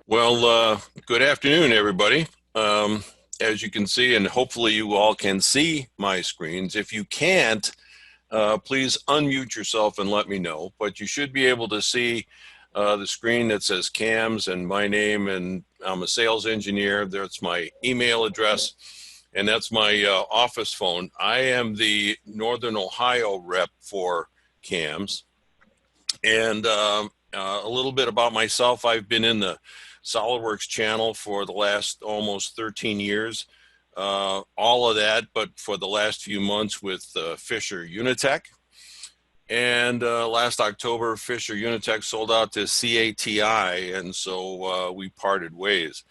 Well, good afternoon, everybody. As you can see, and hopefully you all can see my screens. If you can't, please unmute yourself and let me know. But you should be able to see the screen that says CAMS and my name, and I'm a sales engineer. That's my email address, and that's my office phone. I am the Northern Ohio rep for CAMS. And a little bit about myself. I've been in the SolidWorks channel for the last almost 13 years. All of that, but for the last few months with Fisher Unitech. And last October, Fisher Unitech sold out to CATI, and so we parted ways.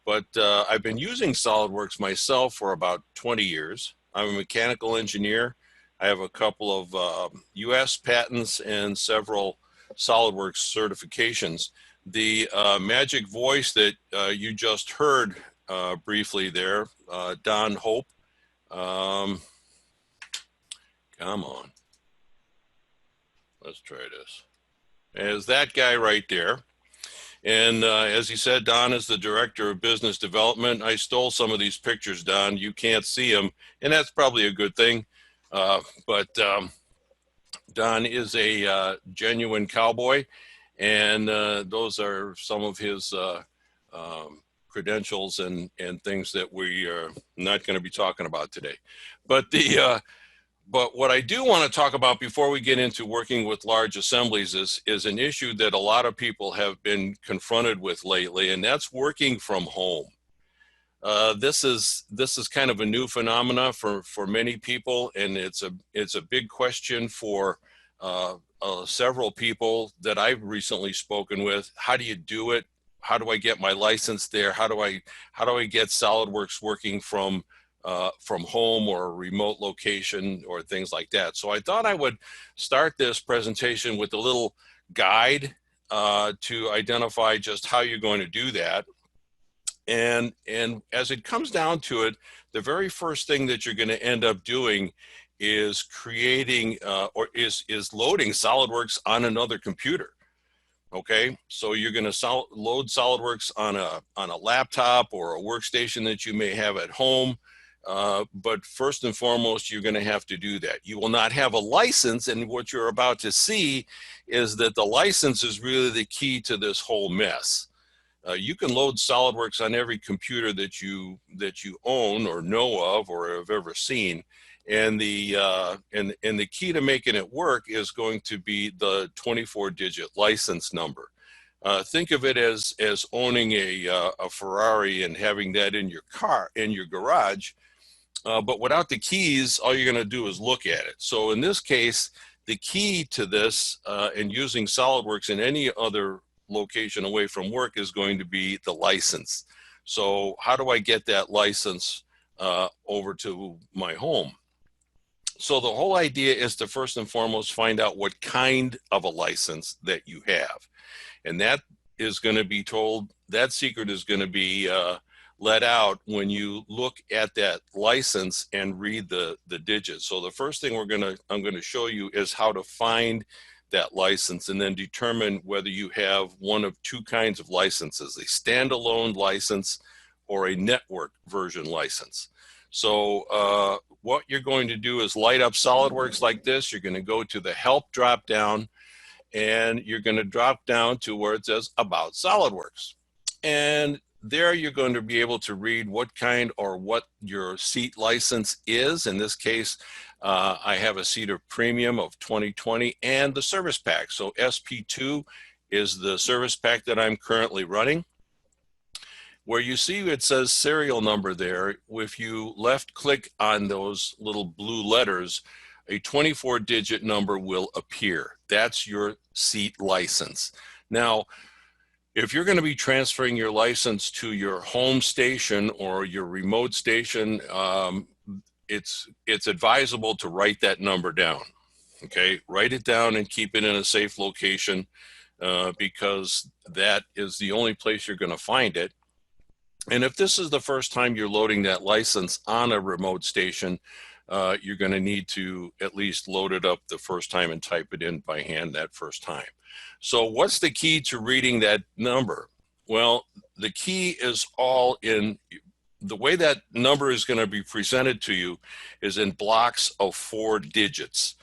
But I've been using SolidWorks myself for about 20 years. I'm a mechanical engineer. I have a couple of US patents and several SolidWorks certifications. The magic voice that you just heard briefly there, Don Hope. Come on. Let's try this. Is that guy right there. And as he said, Don is the Director of Business Development. I stole some of these pictures, Don. You can't see them, and that's probably a good thing. But Don is a genuine cowboy, and those are some of his credentials and things that we are not going to be talking about today. But what I do want to talk about before we get into working with large assemblies is an issue that a lot of people have been confronted with lately, and that's working from home. This is kind of a new phenomena for many people, and it's a big question for several people that I've recently spoken with. How do you do it? How do I get my license there? How do I get SolidWorks working from home or a remote location or things like that? So I thought I would start this presentation with a little guide to identify just how you're going to do that. And as it comes down to it, the very first thing that you're going to end up doing is creating is loading SolidWorks on another computer. Okay, so you're going to load SolidWorks on a laptop or a workstation that you may have at home. But first and foremost, you're going to have to do that. You will not have a license, and what you're about to see is that the license is really the key to this whole mess. You can load SolidWorks on every computer that you own or know of or have ever seen, and the key to making it work is going to be the 24-digit license number. Think of it as owning a Ferrari and having that in your car, in your garage, but without the keys. All you're going to do is look at it. So in this case, the key to this and using SolidWorks in any other location away from work is going to be the license. So how do I get that license over to my home? So the whole idea is to first and foremost find out what kind of a license that you have. And that is going to be told, that secret is going to be let out when you look at that license and read the digits. So the first thing I'm going to show you is how to find that license and then determine whether you have one of two kinds of licenses, a standalone license or a network version license. So what you're going to do is light up SolidWorks like this. You're going to go to the Help drop down, and you're going to drop down to where it says About SolidWorks. And there you're going to be able to read what kind or what your seat license is. In this case, I have a seat of Premium of 2020 and the Service Pack. So SP2 is the Service Pack that I'm currently running. Where you see it says serial number there, if you left click on those little blue letters, a 24-digit number will appear. That's your seat license. Now, if you're going to be transferring your license to your home station or your remote station, it's advisable to write that number down. Okay, write it down and keep it in a safe location because that is the only place you're going to find it. And if this is the first time you're loading that license on a remote station, you're going to need to at least load it up the first time and type it in by hand that first time. So what's the key to reading that number? Well, the key is all in the way that number is going to be presented to you is in blocks of 4 digits.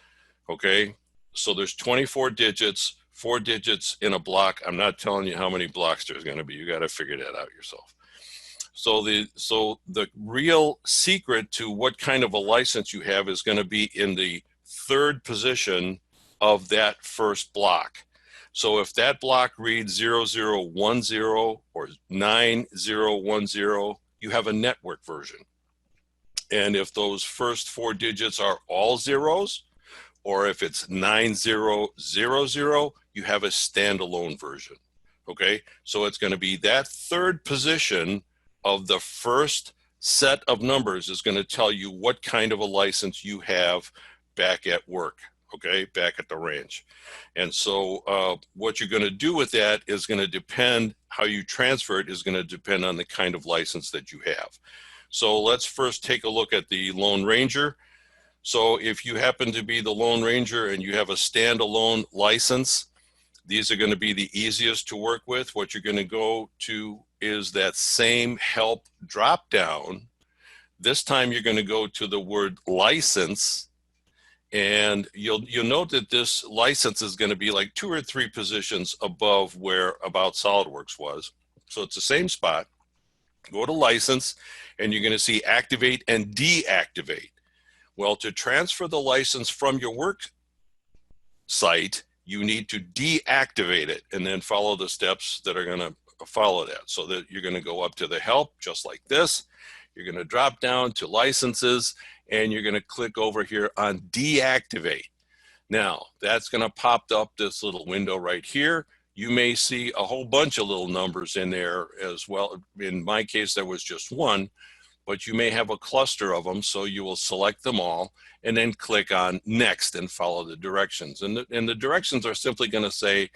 Okay, so there's 24 digits, 4 digits in a block. I'm not telling you how many blocks there's going to be. You got to figure that out yourself. So the real secret to what kind of a license you have is going to be in the 3rd position of that first block. So if that block reads 0010 or 9010, you have a network version. And if those first 4 digits are all zeros, or if it's 9000, you have a standalone version. Okay, so it's going to be that 3rd position of the first set of numbers is going to tell you what kind of a license you have back at work, okay, back at the ranch. And so what you're going to do with that is going to depend, how you transfer it is going to depend on the kind of license that you have. So let's first take a look at the Lone Ranger. So if you happen to be the Lone Ranger and you have a standalone license, these are going to be the easiest to work with. What you're going to go to is that same help drop down. This time you're going to go to the word license, and you'll note that this license is going to be like 2 or 3 positions above where About SolidWorks was. So it's the same spot. Go to license, and you're going to see activate and deactivate. Well, to transfer the license from your work site, you need to deactivate it and then follow the steps that are going to follow that. So that you're going to go up to the help just like this. You're going to drop down to licenses, and you're going to click over here on deactivate. Now, that's going to pop up this little window right here. You may see a whole bunch of little numbers in there as well. In my case, there was just one, but you may have a cluster of them, so you will select them all and then click on next and follow the directions. And the directions are simply going to say,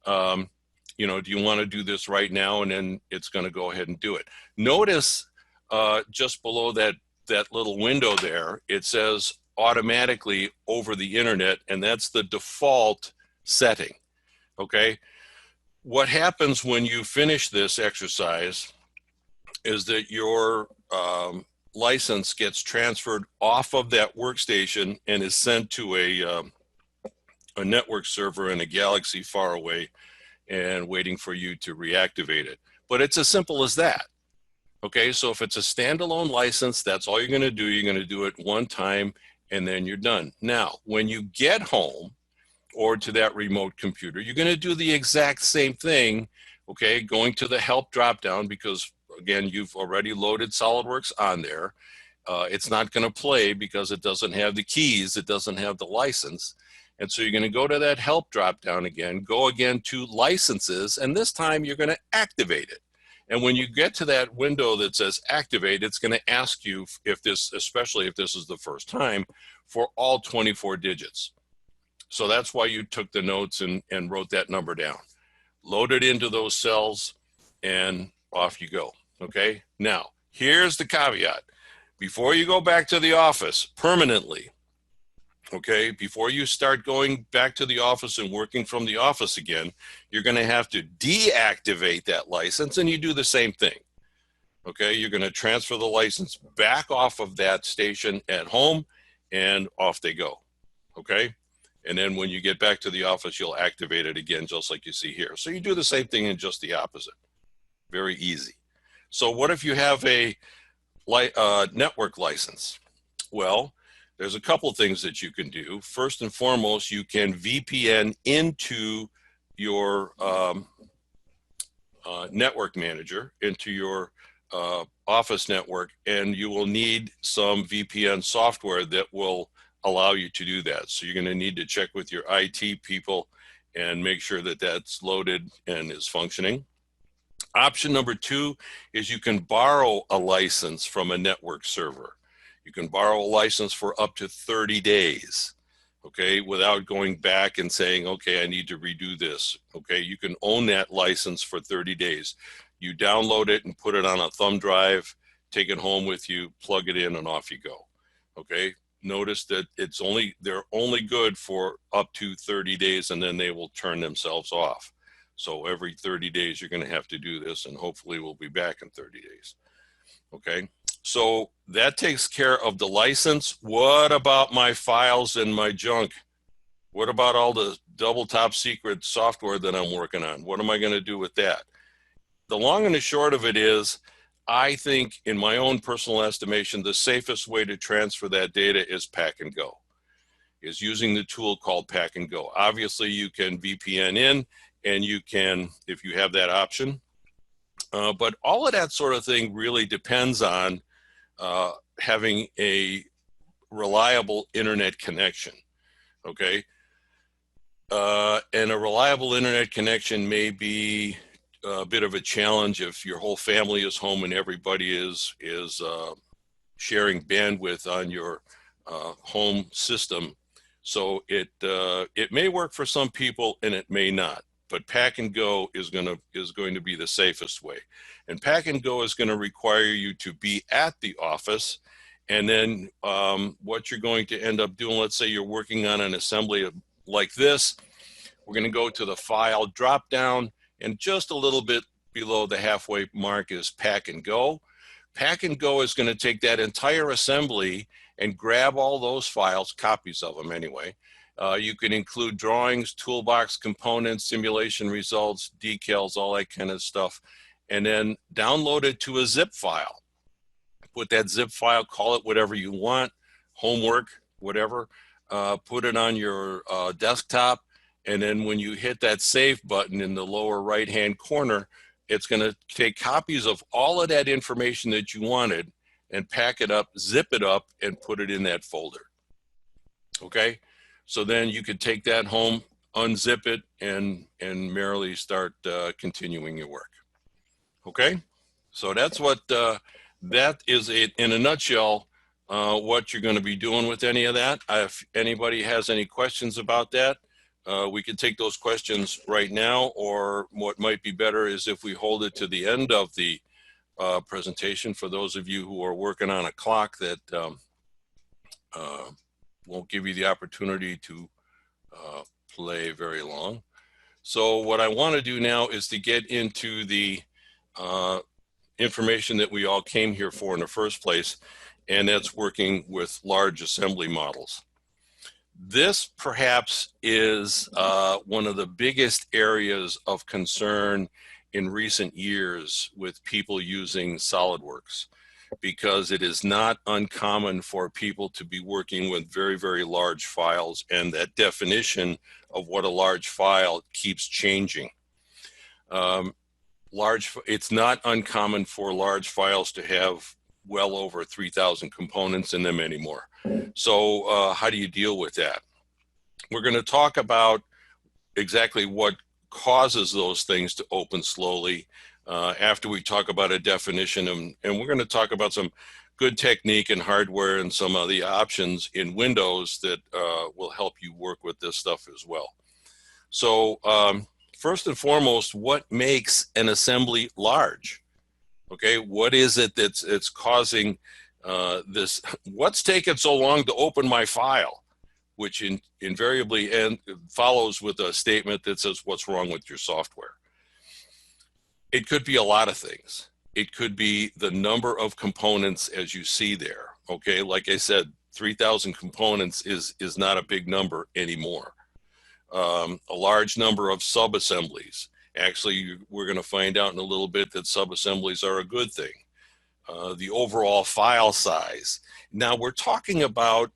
you know, do you want to do this right now? And then it's going to go ahead and do it. Notice just below that little window there, it says automatically over the internet, and that's the default setting, okay? What happens when you finish this exercise is that your license gets transferred off of that workstation and is sent to a network server in a galaxy far away and waiting for you to reactivate it. But it's as simple as that. Okay, so if it's a standalone license, that's all you're going to do. You're going to do it one time, and then you're done. Now, when you get home or to that remote computer, you're going to do the exact same thing, okay, going to the help dropdown, because, again, you've already loaded SolidWorks on there. It's not going to play because it doesn't have the keys. It doesn't have the license. And so you're going to go to that help dropdown again, go again to licenses, and this time you're going to activate it. And when you get to that window that says activate, it's going to ask you if this, especially if this is the first time, for all 24 digits. So that's why you took the notes and wrote that number down. Load it into those cells, and off you go, okay? Now, here's the caveat. Before you go back to the office permanently, okay, before you start going back to the office and working from the office again, you're going to have to deactivate that license, and you do the same thing. Okay, you're going to transfer the license back off of that station at home, and off they go. Okay, and then when you get back to the office, you'll activate it again, just like you see here. So you do the same thing in just the opposite. Very easy. So what if you have a network license? Well, there's a couple of things that you can do. First and foremost, you can VPN into your network manager, into your office network, and you will need some VPN software that will allow you to do that. So you're going to need to check with your IT people and make sure that that's loaded and is functioning. Option number 2 is you can borrow a license from a network server. You can borrow a license for up to 30 days, okay, without going back and saying, okay, I need to redo this, okay? You can own that license for 30 days. You download it and put it on a thumb drive, take it home with you, plug it in, and off you go, okay? Notice that they're only good for up to 30 days, and then they will turn themselves off. So every 30 days, you're going to have to do this, and hopefully we'll be back in 30 days. Okay, so that takes care of the license. What about my files and my junk? What about all the double top secret software that I'm working on? What am I going to do with that? The long and the short of it is, I think, in my own personal estimation, the safest way to transfer that data is Pack and Go, is using the tool called Pack and Go. Obviously, you can VPN in, and you can, if you have that option. But all of that sort of thing really depends on having a reliable internet connection, okay? And a reliable internet connection may be a bit of a challenge if your whole family is home and everybody is sharing bandwidth on your home system. So it may work for some people and it may not. But Pack and Go is going to be the safest way. And Pack and Go is going to require you to be at the office. And then what you're going to end up doing, let's say you're working on an assembly like this, we're going to go to the file drop down, and just a little bit below the halfway mark is Pack and Go. Pack and Go is going to take that entire assembly and grab all those files, copies of them anyway. You can include drawings, toolbox components, simulation results, decals, all that kind of stuff, and then download it to a zip file. Put that zip file, call it whatever you want, homework, whatever, put it on your desktop, and then when you hit that save button in the lower right-hand corner, it's going to take copies of all of that information that you wanted and pack it up, zip it up, and put it in that folder. Okay? So then you could take that home, unzip it, and merrily start continuing your work. Okay? So that's what, that is it in a nutshell, what you're going to be doing with any of that. If anybody has any questions about that, we can take those questions right now, or what might be better is if we hold it to the end of the presentation for those of you who are working on a clock that won't give you the opportunity to play very long. So what I want to do now is to get into the information that we all came here for in the first place, and that's working with large assembly models. This perhaps is one of the biggest areas of concern in recent years with people using SolidWorks, because it is not uncommon for people to be working with very, very large files, and that definition of what a large file keeps changing. It's not uncommon for large files to have well over 3,000 components in them anymore. So how do you deal with that? We're going to talk about exactly what causes those things to open slowly after we talk about a definition, and we're going to talk about some good technique and hardware and some of the options in Windows that will help you work with this stuff as well. So first and foremost, what makes an assembly large? Okay, what is it that's causing this? What's taking so long to open my file? Which invariably follows with a statement that says, what's wrong with your software? It could be a lot of things. It could be the number of components as you see there. Okay, like I said, 3,000 components is not a big number anymore. A large number of sub-assemblies. Actually, we're going to find out in a little bit that sub-assemblies are a good thing. The overall file size. Now, we're talking about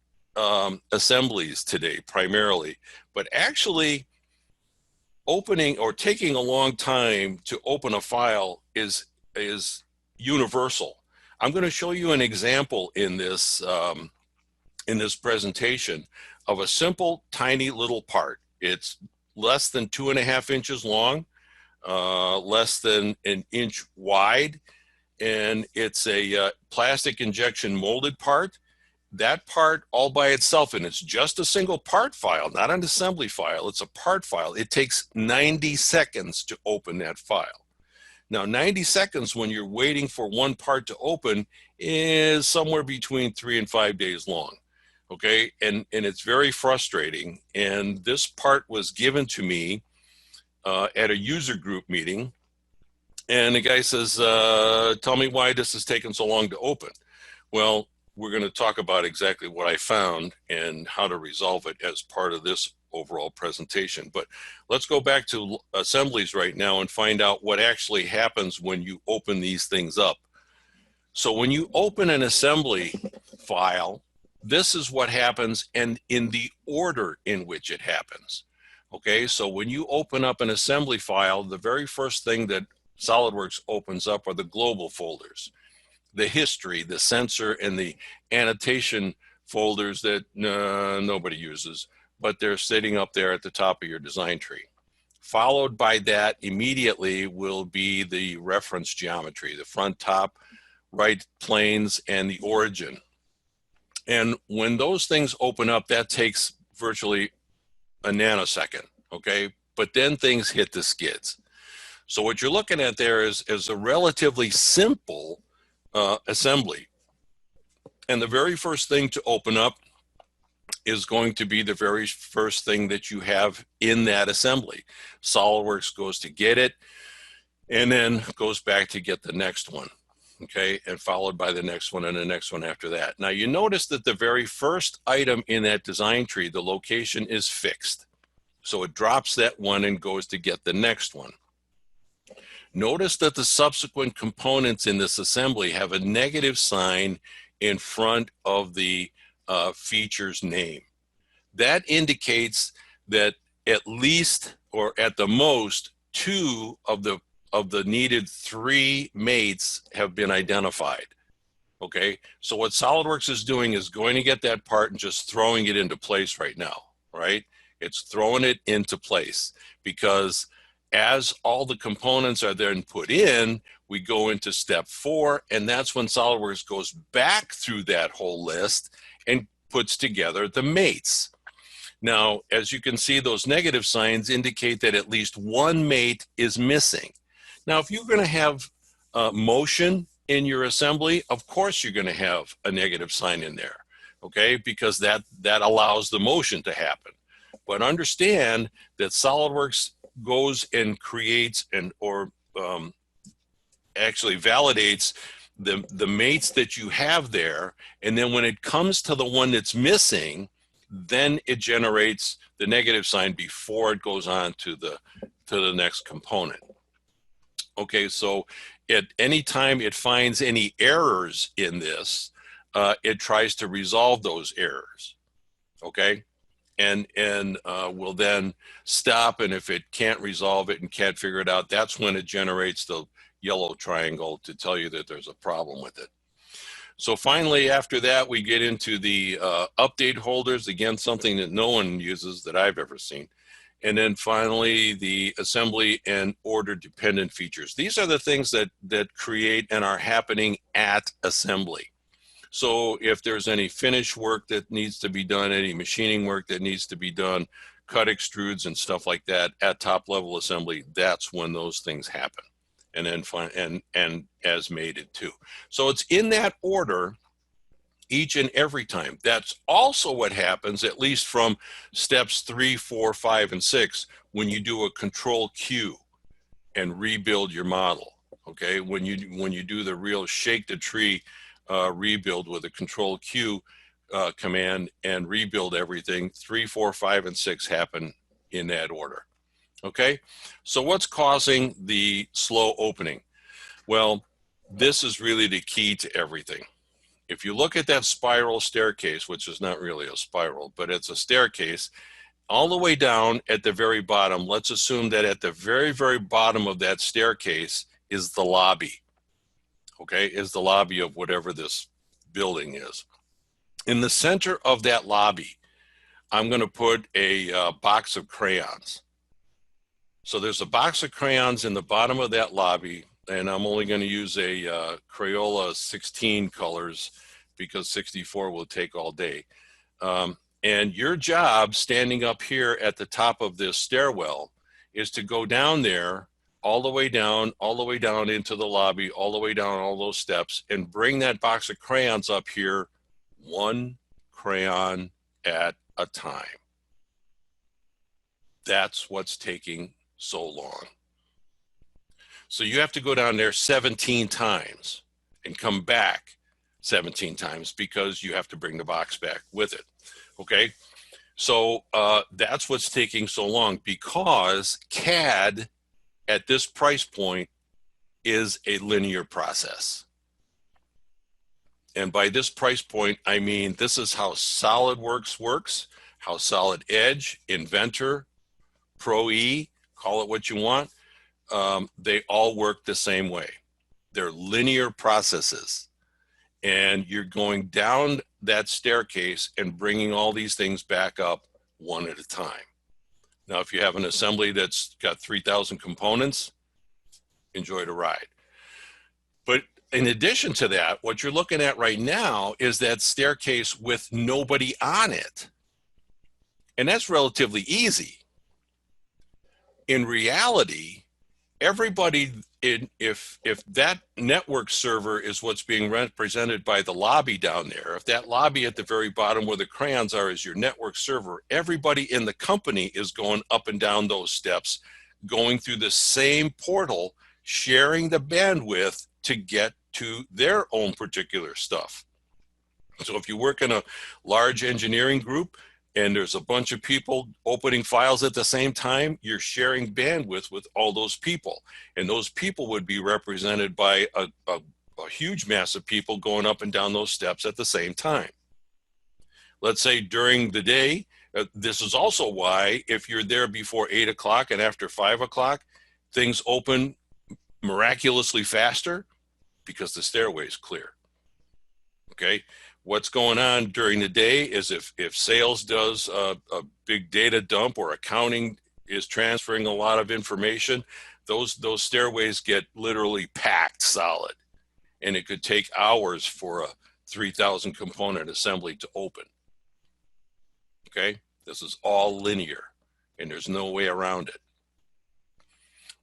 assemblies today primarily, but actually opening or taking a long time to open a file is universal. I'm going to show you an example in this presentation of a simple tiny little part. It's less than 2.5 inches long, less than an inch wide, and it's a plastic injection molded part. That part all by itself, and it's just a single part file, not an assembly file, it's a part file. It takes 90 seconds to open that file. Now, 90 seconds when you're waiting for one part to open is somewhere between 3 and 5 days long, okay? And it's very frustrating, and this part was given to me at a user group meeting. And the guy says, tell me why this is taking so long to open. Well, we're going to talk about exactly what I found and how to resolve it as part of this overall presentation. But let's go back to assemblies right now and find out what actually happens when you open these things up. So when you open an assembly file, this is what happens, and in the order in which it happens. Okay, so when you open up an assembly file, the very first thing that SolidWorks opens up are the global folders, the history, the sensor, and the annotation folders that nobody uses, but they're sitting up there at the top of your design tree. Followed by that immediately will be the reference geometry, the front, top, right planes, and the origin. And when those things open up, that takes virtually a nanosecond, okay? But then things hit the skids. So what you're looking at there is a relatively simple assembly. And the very first thing to open up is going to be the very first thing that you have in that assembly. SolidWorks goes to get it and then goes back to get the next one, okay, and followed by the next one and the next one after that. Now you notice that the very first item in that design tree, the location is fixed. So it drops that one and goes to get the next one. Notice that the subsequent components in this assembly have a negative sign in front of the feature's name. That indicates that at least, or at the most, 2 of the needed 3 mates have been identified. Okay, so what SolidWorks is doing is going to get that part and just throwing it into place right now, right? It's throwing it into place because as all the components are then put in, we go into step 4, and that's when SolidWorks goes back through that whole list and puts together the mates. Now, as you can see, those negative signs indicate that at least 1 mate is missing. Now, if you're going to have motion in your assembly, of course you're going to have a negative sign in there, okay, because that allows the motion to happen. But understand that SolidWorks goes and creates or actually validates the mates that you have there, and then when it comes to the one that's missing, then it generates the negative sign before it goes on to the next component. Okay, so at any time it finds any errors in this, it tries to resolve those errors. Okay, and will then stop, and if it can't resolve it and can't figure it out, that's when it generates the yellow triangle to tell you that there's a problem with it. So finally, after that, we get into the update holders, again, something that no one uses that I've ever seen. And then finally, the assembly and order dependent features. These are the things that create and are happening at assembly. So if there's any finish work that needs to be done, any machining work that needs to be done, cut extrudes and stuff like that at top level assembly, that's when those things happen. And then and as mated too. So it's in that order each and every time. That's also what happens, at least from steps 3, 4, 5, and 6, when you do a control Q and rebuild your model. Okay, when you do the real shake the tree rebuild with a control Q command and rebuild everything, 3, 4, 5, and 6 happen in that order. Okay, so what's causing the slow opening? Well, this is really the key to everything. If you look at that spiral staircase, which is not really a spiral, but it's a staircase, all the way down at the very bottom, let's assume that at the very, very bottom of that staircase is the lobby, okay, is the lobby of whatever this building is. In the center of that lobby, I'm going to put a box of crayons. So there's a box of crayons in the bottom of that lobby, and I'm only going to use a Crayola 16 colors because 64 will take all day. And your job standing up here at the top of this stairwell is to go down there, all the way down into the lobby, all the way down all those steps, and bring that box of crayons up here, 1 crayon at a time. That's what's taking so long. So you have to go down there 17 times and come back 17 times because you have to bring the box back with it. Okay, so that's what's taking so long, because CAD at this price point is a linear process. And by this price point, I mean this is how SolidWorks works, how Solid Edge, Inventor, Pro E, call it what you want, they all work the same way. They're linear processes. And you're going down that staircase and bringing all these things back up one at a time. Now, if you have an assembly that's got 3,000 components, enjoy the ride. But in addition to that, what you're looking at right now is that staircase with nobody on it. And that's relatively easy. In reality, everybody, if that network server is what's being represented by the lobby down there, if that lobby at the very bottom where the crayons are is your network server, everybody in the company is going up and down those steps, going through the same portal, sharing the bandwidth to get to their own particular stuff. So if you work in a large engineering group and there's a bunch of people opening files at the same time, you're sharing bandwidth with all those people. And those people would be represented by a huge mass of people going up and down those steps at the same time. Let's say during the day, this is also why if you're there before 8 o'clock and after 5 o'clock, things open miraculously faster because the stairway is clear. Okay. What's going on during the day is if sales does a big data dump or accounting is transferring a lot of information, those stairways get literally packed solid. And it could take hours for a 3,000 component assembly to open. Okay, this is all linear and there's no way around it.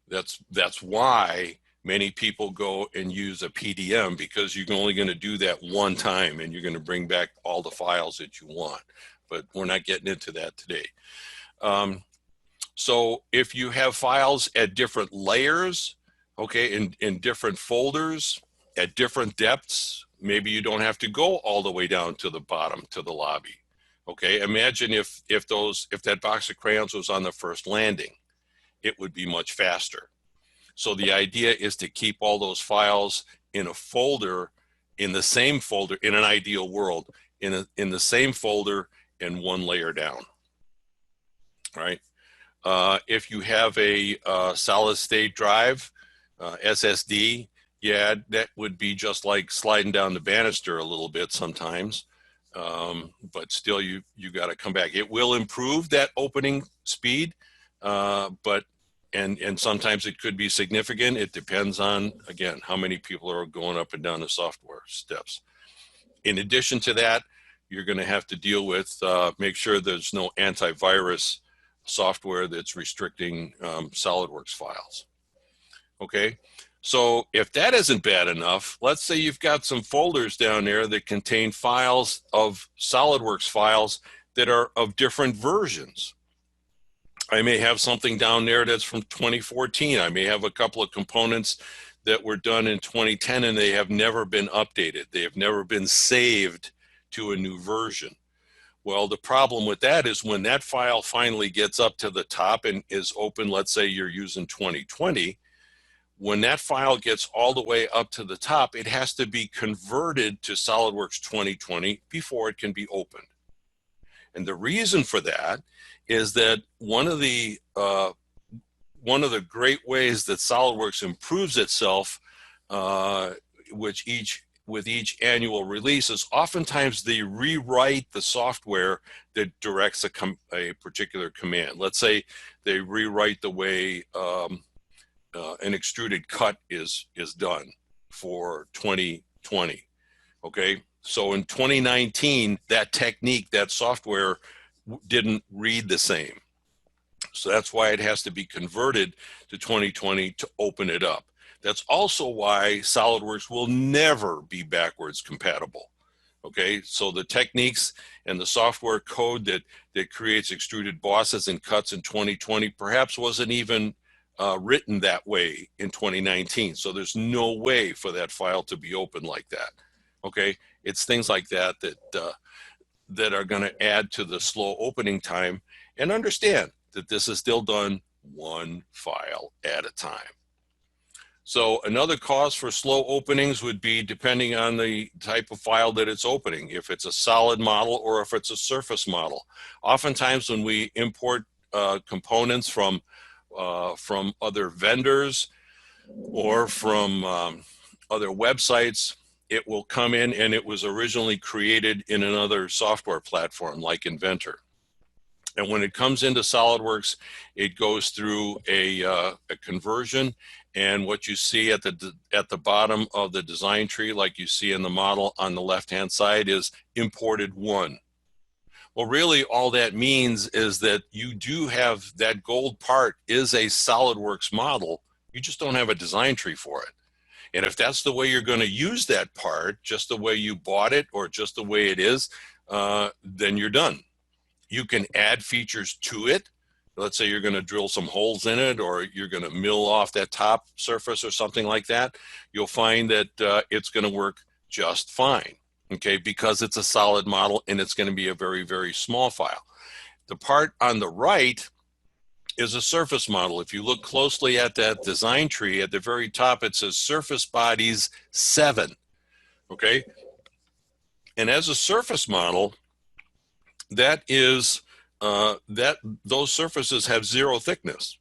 That's why many people go and use a PDM, because you're only going to do that one time and you're going to bring back all the files that you want. But we're not getting into that today. So if you have files at different layers, okay, in different folders, at different depths, maybe you don't have to go all the way down to the bottom, to the lobby. Okay, imagine if that box of crayons was on the first landing, it would be much faster. So the idea is to keep all those files in a folder, in the same folder, in an ideal world, in the same folder and one layer down, right? If you have a solid state drive, SSD, yeah, that would be just like sliding down the banister a little bit sometimes, but still you got to come back. It will improve that opening speed, but and sometimes it could be significant. It depends on, again, how many people are going up and down the software steps. In addition to that, you're going to have to deal with, make sure there's no antivirus software that's restricting SolidWorks files. Okay, so if that isn't bad enough, let's say you've got some folders down there that contain files of SolidWorks files that are of different versions. I may have something down there that's from 2014. I may have a couple of components that were done in 2010 and they have never been updated. They have never been saved to a new version. Well, the problem with that is when that file finally gets up to the top and is open, let's say you're using 2020, when that file gets all the way up to the top, it has to be converted to SolidWorks 2020 before it can be opened. And the reason for that is that one of the great ways that SolidWorks improves itself, with each annual release, is oftentimes they rewrite the software that directs a particular command. Let's say they rewrite the way an extruded cut is done for 2020. Okay, so in 2019, that technique, that software didn't read the same. So that's why it has to be converted to 2020 to open it up. That's also why SolidWorks will never be backwards compatible. Okay, so the techniques and the software code that creates extruded bosses and cuts in 2020 perhaps wasn't even written that way in 2019. So there's no way for that file to be open like that. Okay, it's things like that that are going to add to the slow opening time. And understand that this is still done one file at a time. So another cause for slow openings would be depending on the type of file that it's opening, if it's a solid model or if it's a surface model. Oftentimes when we import components from other vendors or from other websites, it will come in and it was originally created in another software platform like Inventor. And when it comes into SolidWorks, it goes through a conversion. And what you see at the bottom of the design tree, like you see in the model on the left-hand side, is imported 1. Well, really all that means is that you do have that gold part is a SolidWorks model. You just don't have a design tree for it. And if that's the way you're going to use that part, just the way you bought it or just the way it is, then you're done. You can add features to it. Let's say you're going to drill some holes in it, or you're going to mill off that top surface or something like that. You'll find that it's going to work just fine, okay, because it's a solid model and it's going to be a very, very small file. The part on the right is a surface model. If you look closely at that design tree, at the very top, it says Surface Bodies 7, okay? And as a surface model, that is, those surfaces have 0 thickness.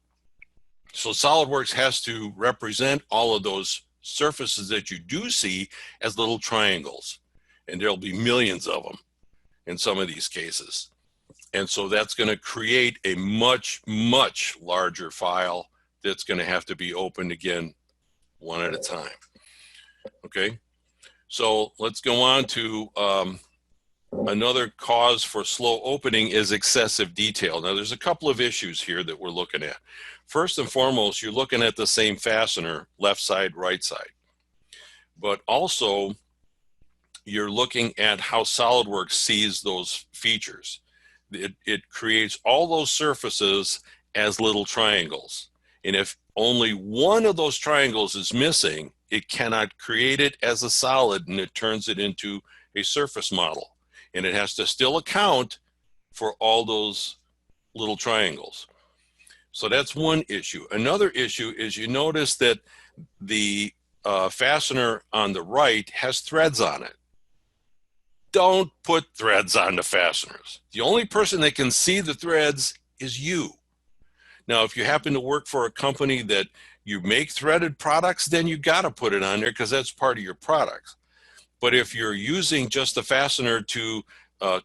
So SolidWorks has to represent all of those surfaces that you do see as little triangles. And there'll be millions of them in some of these cases. And so that's going to create a much, much larger file that's going to have to be opened again one at a time. Okay, so let's go on to another cause for slow opening is excessive detail. Now there's a couple of issues here that we're looking at. First and foremost, you're looking at the same fastener, left side, right side. But also, you're looking at how SolidWorks sees those features. It creates all those surfaces as little triangles. And if only one of those triangles is missing, it cannot create it as a solid, and it turns it into a surface model. And it has to still account for all those little triangles. So that's one issue. Another issue is you notice that the fastener on the right has threads on it. Don't put threads on the fasteners. The only person that can see the threads is you. Now, if you happen to work for a company that you make threaded products, then you got to put it on there because that's part of your products. But if you're using just the fastener to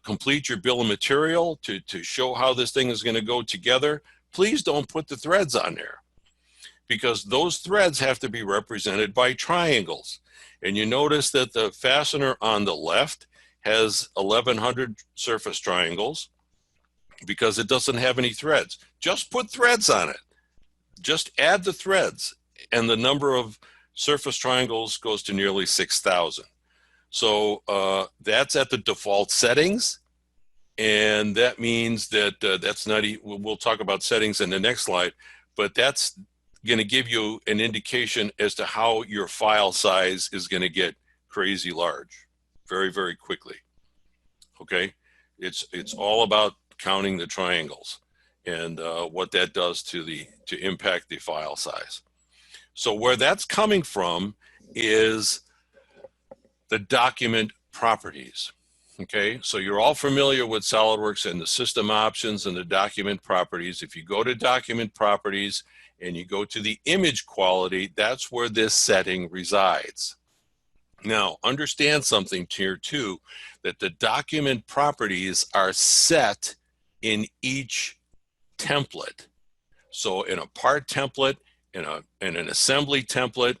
complete your bill of material, to show how this thing is going to go together, please don't put the threads on there, because those threads have to be represented by triangles. And you notice that the fastener on the left has 1100 surface triangles because it doesn't have any threads. Just put threads on it. Just add the threads, and the number of surface triangles goes to nearly 6,000. So that's at the default settings, and that means that that's not, we'll talk about settings in the next slide, but that's going to give you an indication as to how your file size is going to get crazy large very, very quickly. Okay, it's all about counting the triangles and what that does to impact the file size. So where that's coming from is the document properties. Okay, so you're all familiar with SolidWorks and the system options and the document properties. If you go to document properties and you go to the image quality, that's where this setting resides. Now, understand something here too, that the document properties are set in each template. So in a part template, in an assembly template,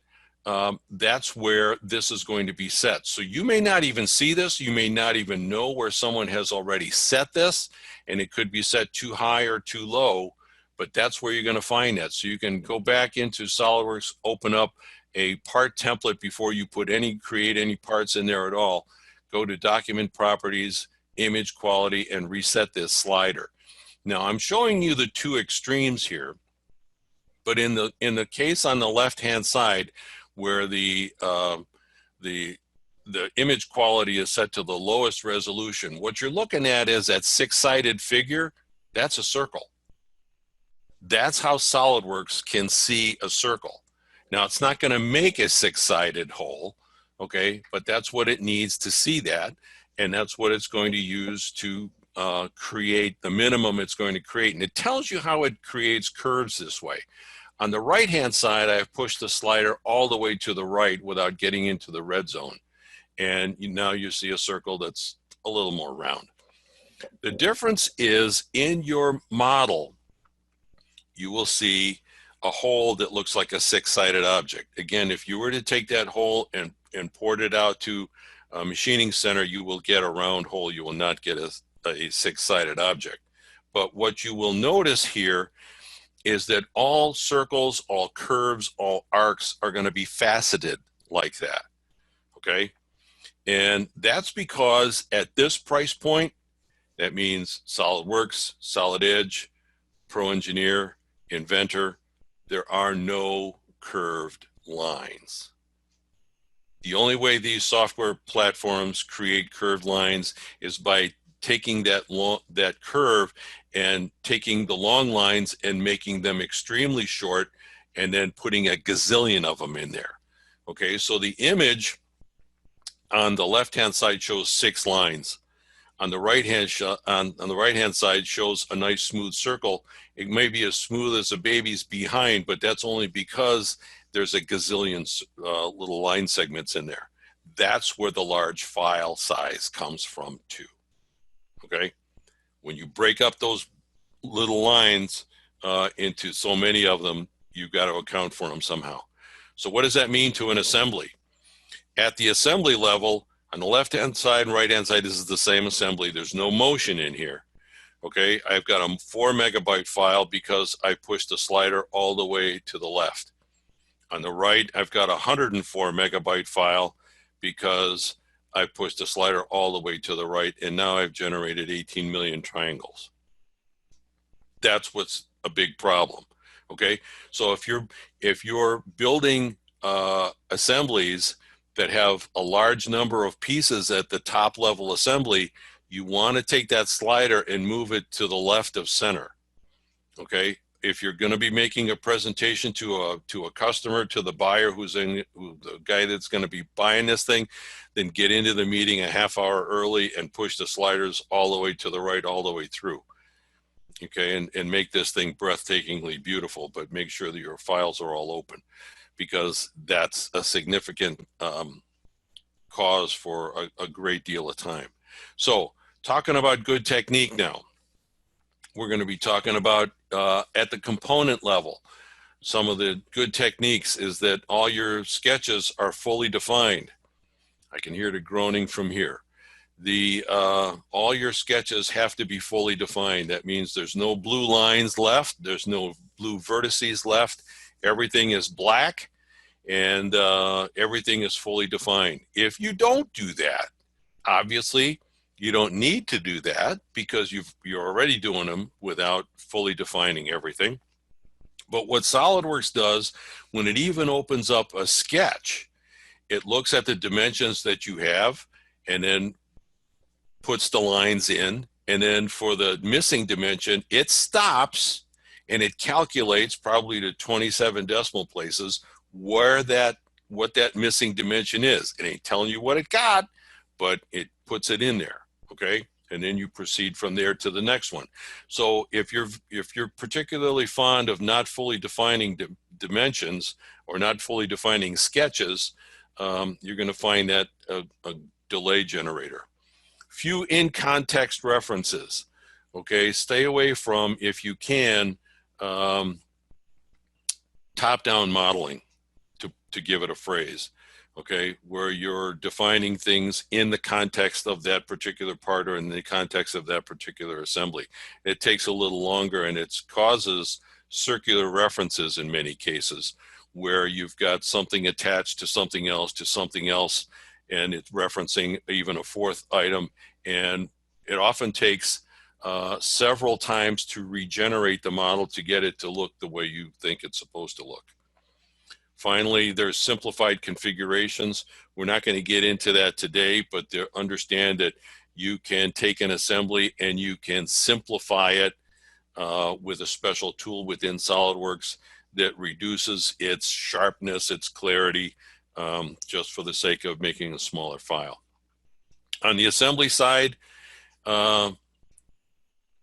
that's where this is going to be set. So you may not even see this. You may not even know where someone has already set this, and it could be set too high or too low, but that's where you're going to find that. So you can go back into SolidWorks, open up a part template before you create any parts in there at all. Go to document properties, image quality, and reset this slider. Now I'm showing you the two extremes here. But in the case on the left-hand side, where the image quality is set to the lowest resolution, what you're looking at is that six-sided figure. That's a circle. That's how SolidWorks can see a circle. Now, it's not going to make a six-sided hole, okay, but that's what it needs to see that, and that's what it's going to use to create the minimum it's going to create. And it tells you how it creates curves this way. On the right-hand side, I've pushed the slider all the way to the right without getting into the red zone. And now you see a circle that's a little more round. The difference is in your model, you will see a hole that looks like a six-sided object. Again, if you were to take that hole and port it out to a machining center, you will get a round hole. You will not get a six-sided object. But what you will notice here is that all circles, all curves, all arcs are going to be faceted like that, okay? And that's because at this price point, that means SolidWorks, Solid Edge, Pro Engineer, Inventor, there are no curved lines. The only way these software platforms create curved lines is by taking that curve and taking the long lines and making them extremely short and then putting a gazillion of them in there. Okay, so the image on the left-hand side shows 6 lines. On the right-hand on the right-hand side shows a nice smooth circle. It may be as smooth as a baby's behind, but that's only because there's a gazillion little line segments in there. That's where the large file size comes from too. Okay, when you break up those little lines into so many of them, you've got to account for them somehow. So what does that mean to an assembly? At the assembly level, on the left-hand side and right-hand side, this is the same assembly. There's no motion in here. Okay, I've got a 4 megabyte file because I pushed the slider all the way to the left. On the right, I've got a 104 megabyte file because I pushed the slider all the way to the right, and now I've generated 18 million triangles. That's what's a big problem. Okay, so if you're building assemblies that have a large number of pieces at the top level assembly, you want to take that slider and move it to the left of center. Okay, if you're going to be making a presentation to a customer, to the buyer the guy that's going to be buying this thing, then get into the meeting a half hour early and push the sliders all the way to the right, all the way through. Okay, and make this thing breathtakingly beautiful, but make sure that your files are all open, because that's a significant cause for a great deal of time. So talking about good technique now, we're going to be talking about at the component level. Some of the good techniques is that all your sketches are fully defined. I can hear the groaning from here. All your sketches have to be fully defined. That means there's no blue lines left. There's no blue vertices left. Everything is black, and everything is fully defined. If you don't do that, obviously you don't need to do that because you're already doing them without fully defining everything. But what SolidWorks does, when it even opens up a sketch, it looks at the dimensions that you have and then puts the lines in, and then for the missing dimension, it stops and it calculates probably to 27 decimal places what that missing dimension is. It ain't telling you what it got, but it puts it in there, okay? And then you proceed from there to the next one. So if you're particularly fond of not fully defining dimensions or not fully defining sketches, you're going to find that a delay generator. Few in-context references, okay? Stay away from, if you can, top-down modeling, to give it a phrase, okay, where you're defining things in the context of that particular part or in the context of that particular assembly. It takes a little longer, and it causes circular references in many cases, where you've got something attached to something else, and it's referencing even a fourth item, and it often takes several times to regenerate the model to get it to look the way you think it's supposed to look. Finally, there's simplified configurations. We're not going to get into that today, but understand that you can take an assembly and you can simplify it with a special tool within SolidWorks that reduces its sharpness, its clarity, just for the sake of making a smaller file. On the assembly side,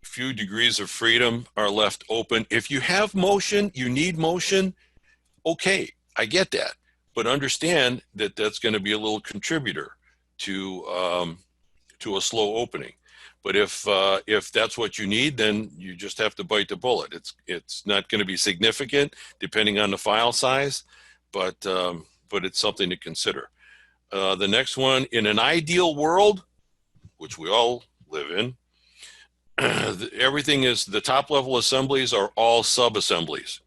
few degrees of freedom are left open. If you have motion, you need motion, okay, I get that. But understand that that's going to be a little contributor to a slow opening. But if that's what you need, then you just have to bite the bullet. It's not going to be significant depending on the file size, but it's something to consider. The next one, in an ideal world, which we all live in, everything is, the top level assemblies are all sub-assemblies.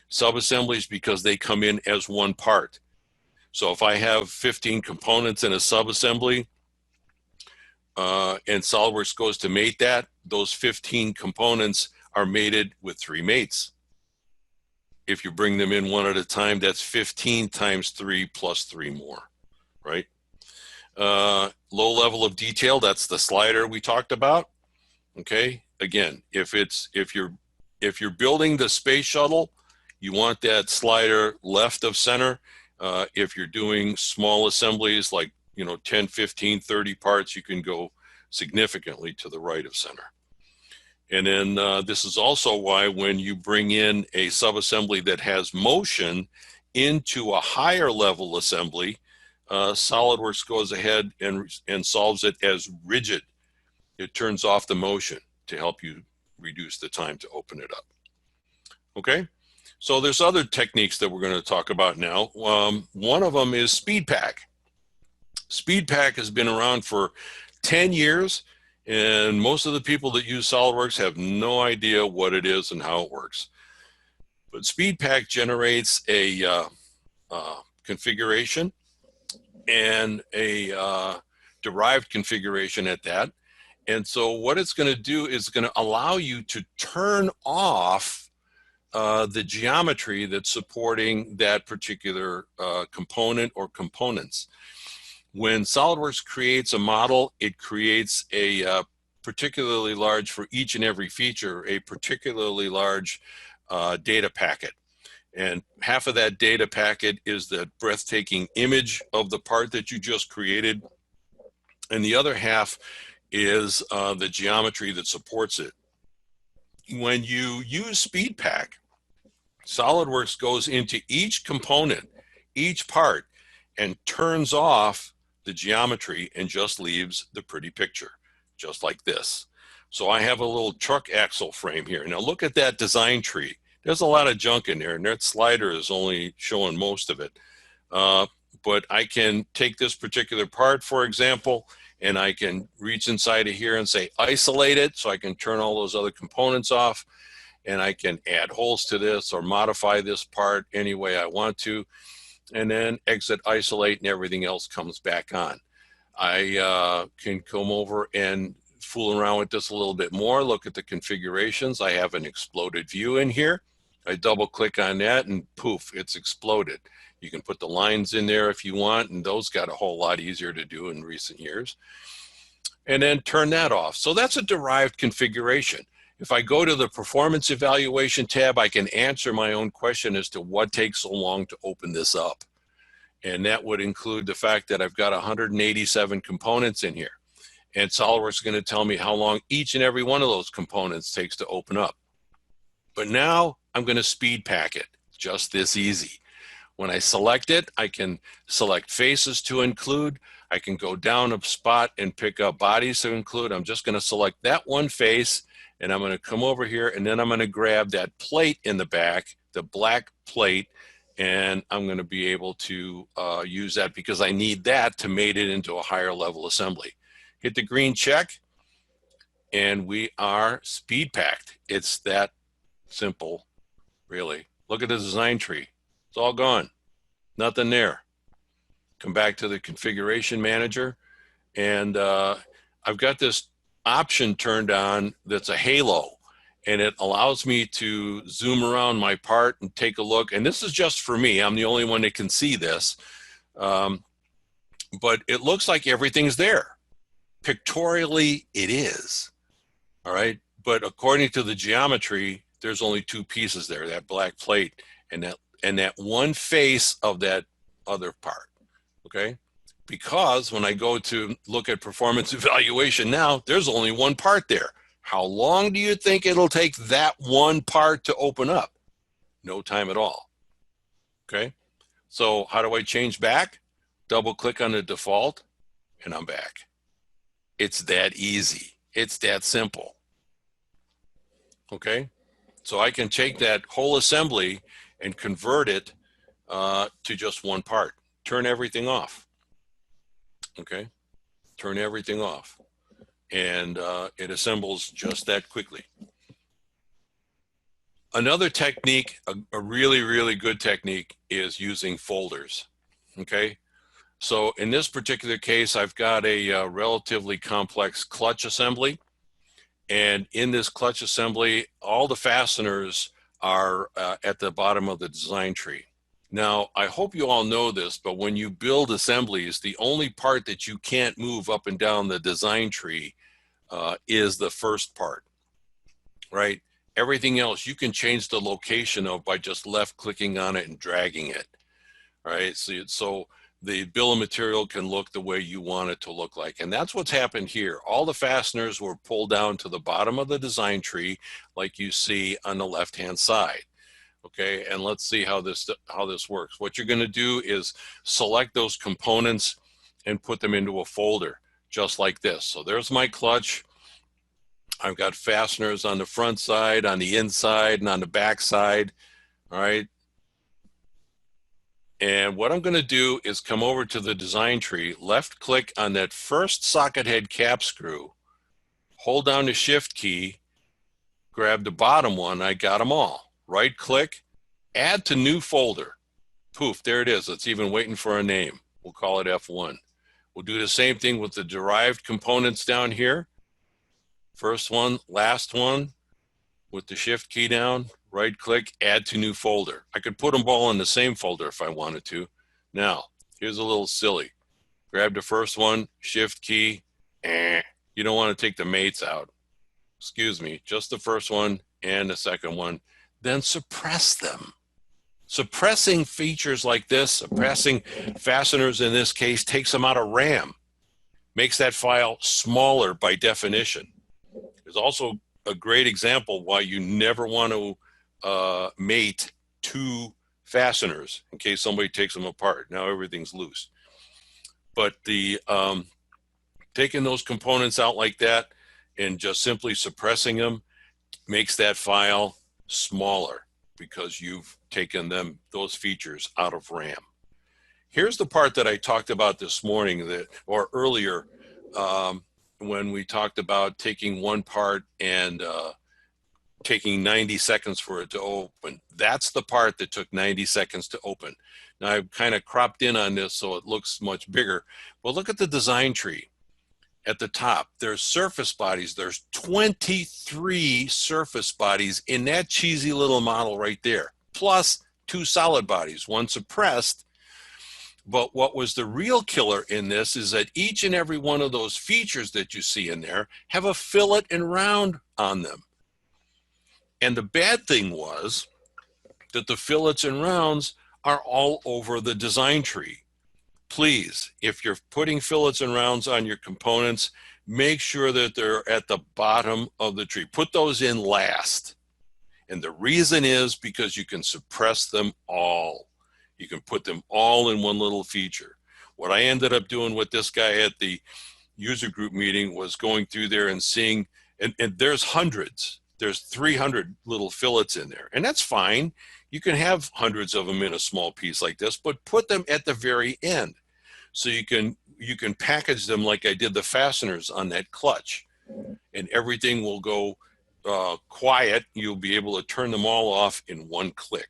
Sub-assemblies because they come in as one part. So if I have 15 components in a sub-assembly, and SolidWorks goes to mate that, those 15 components are mated with 3 mates. If you bring them in one at a time, that's 15 times 3 plus 3 more, right? Low level of detail, that's the slider we talked about. Okay, again, if you're building the space shuttle, you want that slider left of center. If you're doing small assemblies like 10, 15, 30 parts, you can go significantly to the right of center. And then this is also why when you bring in a subassembly that has motion into a higher level assembly, SolidWorks goes ahead and solves it as rigid. It turns off the motion to help you reduce the time to open it up. Okay, so there's other techniques that we're going to talk about now. One of them is SpeekPak. SpeekPak has been around for 10 years, and most of the people that use SolidWorks have no idea what it is and how it works. But SpeekPak generates a configuration and a derived configuration at that. And so what it's going to do is going to allow you to turn off the geometry that's supporting that particular component or components. When SolidWorks creates a model, it creates a particularly large, for each and every feature, a particularly large data packet. And half of that data packet is the breathtaking image of the part that you just created. And the other half is the geometry that supports it. When you use SpeekPak, SolidWorks goes into each component, each part, and turns off the geometry and just leaves the pretty picture, just like this. So I have a little truck axle frame here. Now look at that design tree. There's a lot of junk in there, and that slider is only showing most of it. But I can take this particular part, for example, and I can reach inside of here and say isolate it, so I can turn all those other components off, and I can add holes to this or modify this part any way I want to, and then exit isolate, and everything else comes back on. I can come over and fool around with this a little bit more, look at the configurations. I have an exploded view in here. I double click on that and poof, it's exploded. You can put the lines in there if you want, and those got a whole lot easier to do in recent years. And then turn that off. So that's a derived configuration. If I go to the performance evaluation tab, I can answer my own question as to what takes so long to open this up. And that would include the fact that I've got 187 components in here. And SolidWorks is going to tell me how long each and every one of those components takes to open up. But now I'm going to SpeekPak it, just this easy. When I select it, I can select faces to include. I can go down a spot and pick up bodies to include. I'm just going to select that one face, and I'm going to come over here, and then I'm going to grab that plate in the back, the black plate, and I'm going to be able to use that because I need that to mate it into a higher level assembly. Hit the green check, and we are SpeekPaked. It's that simple, really. Look at the design tree. It's all gone. Nothing there. Come back to the configuration manager, and I've got this option turned on that's a halo, and it allows me to zoom around my part and take a look. And this is just for me. I'm the only one that can see this. But it looks like everything's there. Pictorially, it is. All right. But according to the geometry, there's only two pieces there, that black plate and that one face of that other part. Okay. Because when I go to look at performance evaluation now, there's only one part there. How long do you think it'll take that one part to open up? No time at all. Okay. So how do I change back? Double click on the default and I'm back. It's that easy. It's that simple. Okay. So I can take that whole assembly and convert it to just one part. Turn everything off. Okay. Turn everything off. And it assembles just that quickly. Another technique, a really, really good technique, is using folders. Okay. So in this particular case, I've got a relatively complex clutch assembly. And in this clutch assembly, all the fasteners are at the bottom of the design tree. Now, I hope you all know this, but when you build assemblies, the only part that you can't move up and down the design tree is the first part, right? Everything else you can change the location of by just left clicking on it and dragging it, right? So the bill of material can look the way you want it to look like. And that's what's happened here. All the fasteners were pulled down to the bottom of the design tree like you see on the left-hand side. Okay, and let's see how this works. What you're going to do is select those components and put them into a folder just like this. So there's my clutch. I've got fasteners on the front side, on the inside, and on the back side. All right. And what I'm going to do is come over to the design tree, left click on that first socket head cap screw, hold down the shift key, grab the bottom one. I got them all. Right click, add to new folder. Poof, there it is. It's even waiting for a name. We'll call it F1. We'll do the same thing with the derived components down here. First one, last one, with the shift key down, right click, add to new folder. I could put them all in the same folder if I wanted to. Now, here's a little silly. Grab the first one, shift key, you don't want to take the mates out. Excuse me, just the first one and the second one. Then suppress them. Suppressing features like this, suppressing fasteners in this case, takes them out of RAM, makes that file smaller by definition. There's also a great example why you never want to mate two fasteners in case somebody takes them apart. Now everything's loose. But the taking those components out like that and just simply suppressing them makes that file smaller because you've taken those features out of RAM. Here's the part that I talked about this morning or earlier when we talked about taking one part and taking 90 seconds for it to open. That's the part that took 90 seconds to open. Now I've kind of cropped in on this so it looks much bigger, but look at the design tree. At the top, there's surface bodies. There's 23 surface bodies in that cheesy little model right there, plus 2 solid bodies, one suppressed. But what was the real killer in this is that each and every one of those features that you see in there have a fillet and round on them. And the bad thing was that the fillets and rounds are all over the design tree. Please, if you're putting fillets and rounds on your components, make sure that they're at the bottom of the tree. Put those in last. And the reason is because you can suppress them all. You can put them all in one little feature. What I ended up doing with this guy at the user group meeting was going through there and seeing, and there's hundreds. There's 300 little fillets in there. And that's fine. You can have hundreds of them in a small piece like this, but put them at the very end. So you can package them like I did the fasteners on that clutch, and everything will go quiet. You'll be able to turn them all off in one click.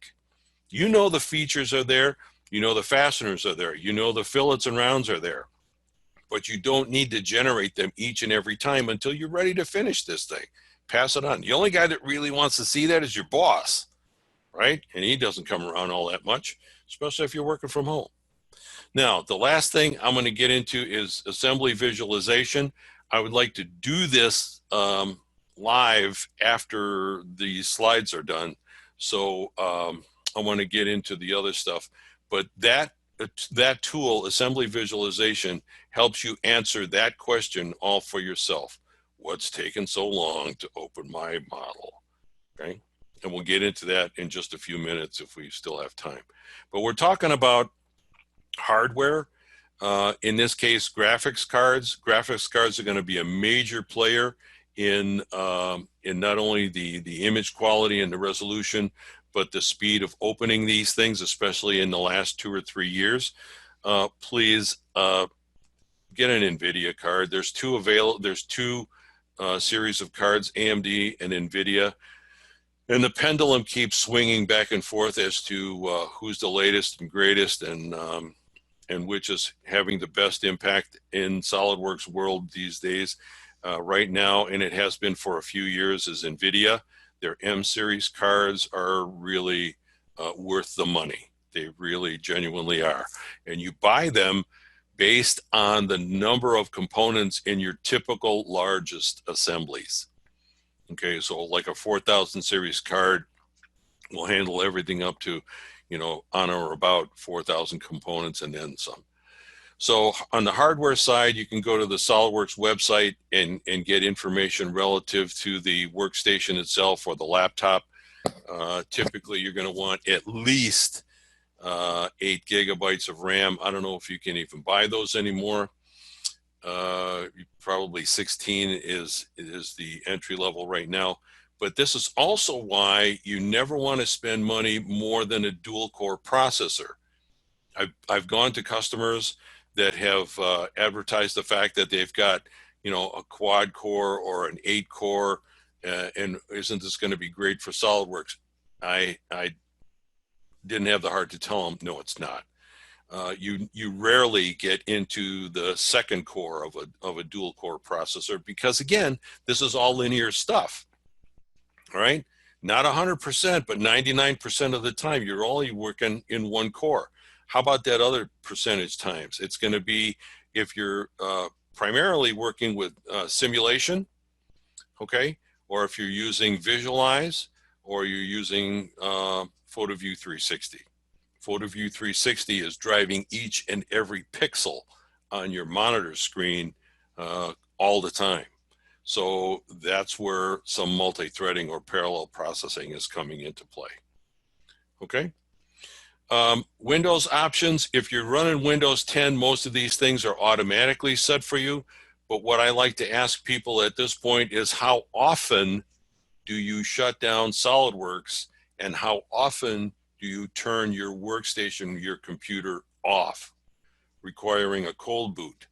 You know the features are there. You know the fasteners are there. You know the fillets and rounds are there. but you don't need to generate them each and every time until you're ready to finish this thing. Pass it on. The only guy that really wants to see that is your boss, right? And he doesn't come around all that much, especially if you're working from home. Now, the last thing I'm going to get into is assembly visualization. I would like to do this live after the slides are done. So I want to get into the other stuff. But that tool, assembly visualization, helps you answer that question all for yourself. What's taken so long to open my model? Okay. And we'll get into that in just a few minutes if we still have time. But we're talking about hardware. In this case, graphics cards. Graphics cards are going to be a major player in not only the image quality and the resolution, but the speed of opening these things, especially in the last 2 or 3 years. Please get an NVIDIA card. There's two series of cards, AMD and NVIDIA. And the pendulum keeps swinging back and forth as to who's the latest and greatest and which is having the best impact in SolidWorks world these days. Right now, and it has been for a few years, is NVIDIA. Their M series cards are really worth the money. They really genuinely are. And you buy them based on the number of components in your typical largest assemblies. Okay, so like a 4000 series card will handle everything up to, on or about 4,000 components and then some. So on the hardware side, you can go to the SolidWorks website and get information relative to the workstation itself or the laptop. Typically, you're going to want at least 8 gigabytes of RAM. I don't know if you can even buy those anymore. Probably 16 is the entry level right now. But this is also why you never want to spend money more than a dual core processor. I've gone to customers that have advertised the fact that they've got, a quad core or an 8 core, and isn't this going to be great for SolidWorks? I didn't have the heart to tell them, no, it's not. You rarely get into the second core of a dual core processor because, again, this is all linear stuff, all right? Not 100%, but 99% of the time, you're only working in one core. How about that other percentage times? It's going to be if you're primarily working with simulation, okay, or if you're using Visualize, or you're using PhotoView 360. PhotoView 360 is driving each and every pixel on your monitor screen all the time. So that's where some multi-threading or parallel processing is coming into play. Okay. Windows options, if you're running Windows 10, most of these things are automatically set for you. But what I like to ask people at this point is, how often do you shut down SolidWorks, and how often do you turn your workstation, your computer off, requiring a cold boot?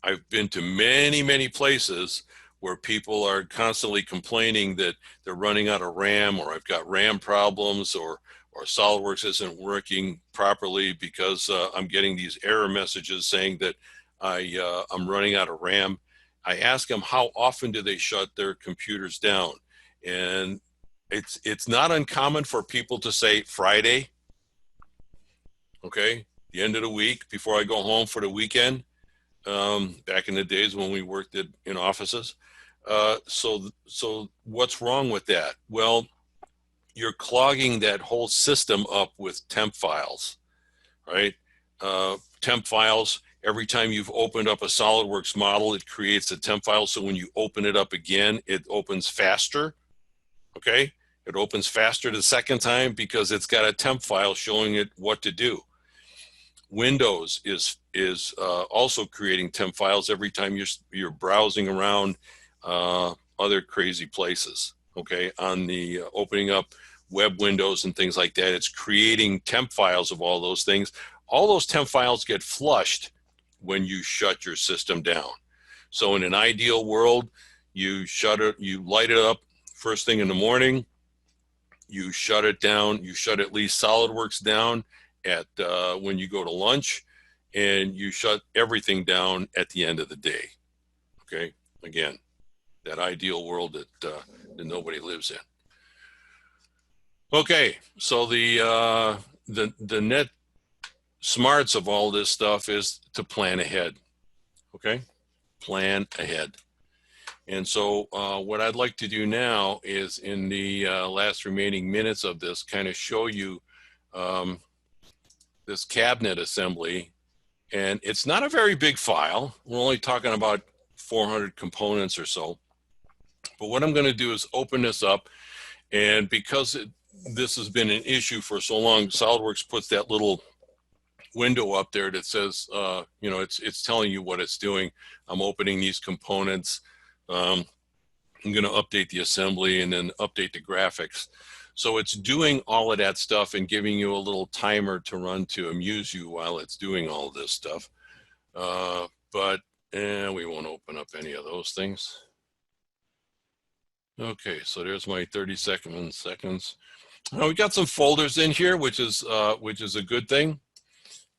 I've been to many, many places where people are constantly complaining that they're running out of RAM, or I've got RAM problems, or SolidWorks isn't working properly because I'm getting these error messages saying that I'm running out of RAM. I ask them, how often do they shut their computers down? And it's not uncommon for people to say Friday, okay, the end of the week before I go home for the weekend, back in the days when we worked in offices. So what's wrong with that? Well, you're clogging that whole system up with temp files, right? Temp files, every time you've opened up a SolidWorks model, it creates a temp file. So when you open it up again, it opens faster, okay? It opens faster the second time because it's got a temp file showing it what to do. Windows is also creating temp files every time you're browsing around other crazy places, okay? On the opening up web windows and things like that, it's creating temp files of all those things. All those temp files get flushed when you shut your system down. So in an ideal world, you light it up first thing in the morning, you shut it down, you shut at least SolidWorks down at when you go to lunch, and you shut everything down at the end of the day. Okay, again, that ideal world that nobody lives in. Okay, so the net smarts of all this stuff is to plan ahead. Okay, plan ahead. And so what I'd like to do now is, in the last remaining minutes of this, kind of show you this cabinet assembly. And it's not a very big file. We're only talking about 400 components or so. But what I'm going to do is open this up. And because this has been an issue for so long, SolidWorks puts that little window up there that says, you know, it's telling you what it's doing. I'm opening these components. I'm going to update the assembly and then update the graphics. So it's doing all of that stuff and giving you a little timer to run to amuse you while it's doing all of this stuff. But we won't open up any of those things. Okay, so there's my 30 seconds. Now we got some folders in here, which is a good thing.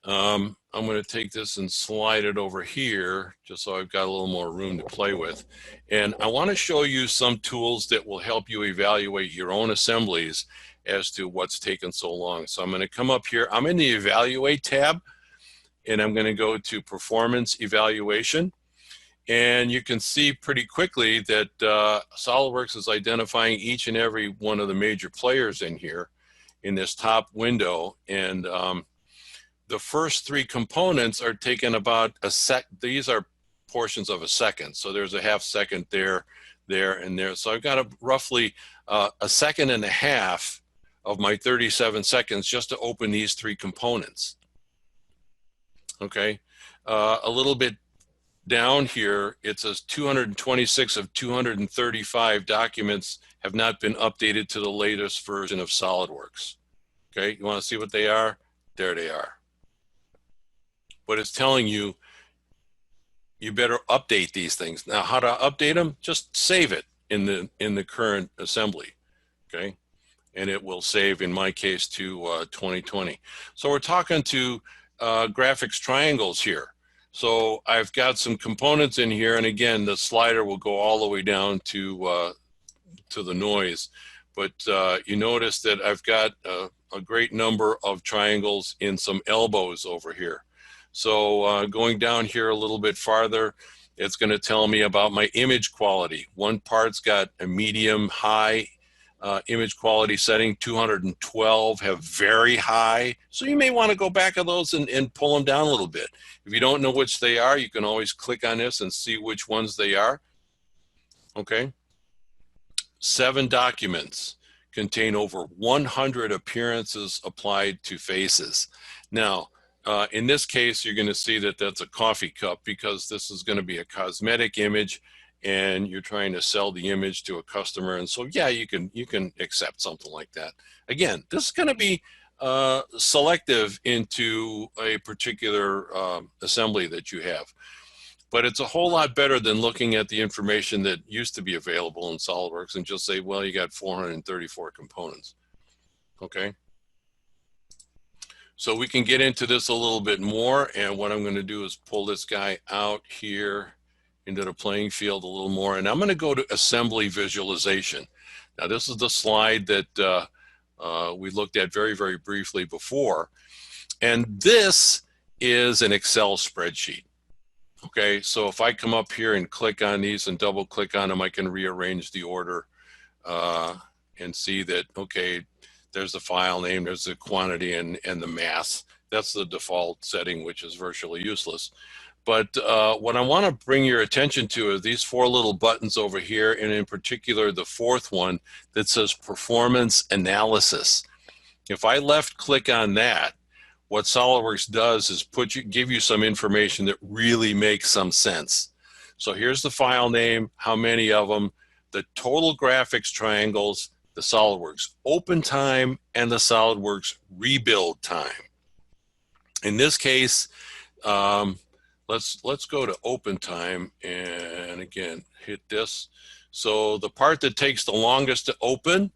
I'm going to take this and slide it over here just so I've got a little more room to play with. And I want to show you some tools that will help you evaluate your own assemblies as to what's taken so long. So I'm going to come up here. I'm in the Evaluate tab, and I'm going to go to Performance Evaluation. And you can see pretty quickly that SolidWorks is identifying each and every one of the major players in here in this top window. And the first three components are taking about a sec. These are portions of a second. So there's a half second there, and there. So I've got roughly a second and a half of my 37 seconds just to open these three components. Okay, a little bit down here, it says 226 of 235 documents have not been updated to the latest version of SolidWorks. Okay, you want to see what they are? There they are. But it's telling you, you better update these things. Now, how to update them? Just save it in the current assembly, okay? And it will save, in my case, to 2020. So we're talking to graphics triangles here. So I've got some components in here, and again, the slider will go all the way down to the noise. But you notice that I've got a great number of triangles in some elbows over here. So going down here a little bit farther, it's going to tell me about my image quality. One part's got a medium high image quality setting, 212 have very high. So you may want to go back of those and pull them down a little bit. If you don't know which they are, you can always click on this and see which ones they are. Okay. 7 documents contain over 100 appearances applied to faces. Now, in this case, you're going to see that that's a coffee cup because this is going to be a cosmetic image and you're trying to sell the image to a customer. And so, yeah, you can accept something like that. Again, this is going to be selective into a particular assembly that you have. But it's a whole lot better than looking at the information that used to be available in SolidWorks and just say, well, you got 434 components. Okay. So we can get into this a little bit more. And what I'm going to do is pull this guy out here into the playing field a little more. And I'm going to go to assembly visualization. Now, this is the slide that we looked at very, very briefly before. And this is an Excel spreadsheet. Okay, so if I come up here and click on these and double click on them, I can rearrange the order and see that, okay, there's the file name, there's the quantity and the mass. That's the default setting, which is virtually useless. But what I want to bring your attention to are these 4 little buttons over here, and in particular, the 4th one that says Performance Analysis. If I left click on that, what SolidWorks does is give you some information that really makes some sense. So here's the file name, how many of them, the total graphics triangles, the SolidWorks open time, and the SolidWorks rebuild time. In this case, let's go to open time and again hit this. So the part that takes the longest to open